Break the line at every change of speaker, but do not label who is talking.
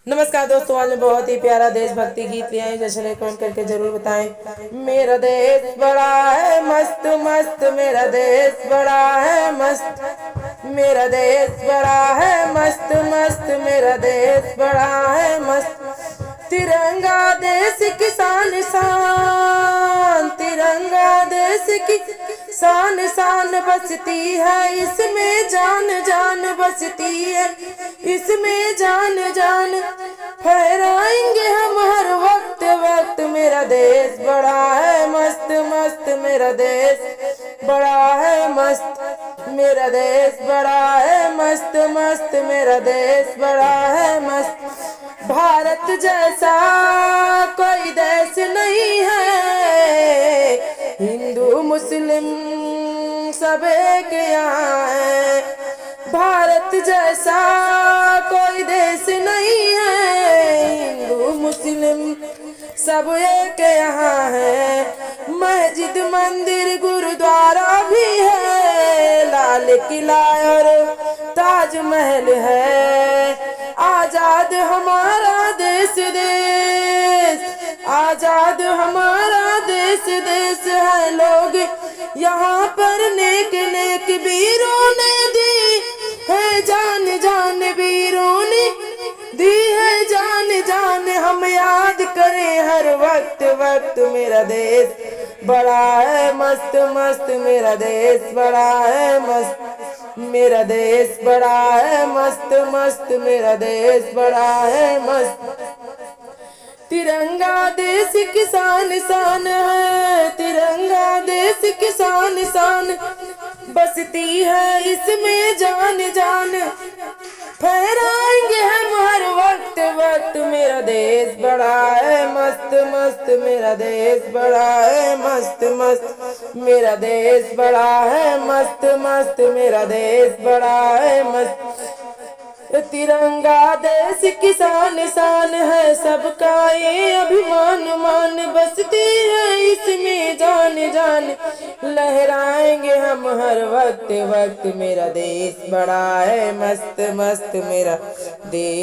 नमस्कार दोस्तों, आज मैं बहुत ही प्यारा देशभक्ति गीत ले आई, जैसे कमेंट करके जरूर बताएं। मेरा देश बड़ा है मस्त मस्त, मेरा देश बड़ा है मस्त, मेरा देश बड़ा है मस्त मस्त, मेरा देश बड़ा है मस्त। तिरंगा देश की शान शान, तिरंगा देश की शान शान बसती है, इसमें जान जान बसती है, इसमें जान जान फहराएंगे हम हर वक्त वक्त। मेरा देश बड़ा है मस्त मस्त, मेरा देश बड़ा है मस्त, मेरा देश बड़ा है मस्त मस्त, मेरा देश बड़ा है मस्त। भारत जैसा कोई देश नहीं है, हिंदू मुस्लिम सब एक यहाँ है। भारत जैसा कोई देश नहीं है, हिंदू मुस्लिम सब एक यहाँ है। मस्जिद मंदिर गुरुद्वारा भी है, लाल किला और ताजमहल है। आजाद हमारा देश देश, आजाद हमारा देश देश है। लोग यहाँ पर नेक नेक वीरों ने दी है जान जान, वीरों ने दी है जान जान। हम याद करें हर वक्त वक्त, मेरा देश बड़ा है मस्त मस्त, मेरा देश बड़ा है मस्त, मेरा देश बड़ा है मस्त मस्त, मेरा देश बड़ा है मस्त। तिरंगा देश की शान शान है, तिरंगा देश की शान शान बसती है, इसमें जान जान फहराएंगे हम हर वक्त वक्त। मेरा देश बड़ा है मस्त मस्त, मेरा देश बड़ा है मस्त मस्त, मेरा देश बड़ा है मस्त मस्त, मेरा देश बड़ा है मस्त। तिरंगा देश की शान शान है, सबका ये अभिमान मान बसती है, इसमें जान जान लहराएंगे हम हर वक्त वक्त। मेरा देश बड़ा है मस्त मस्त, मेरा देश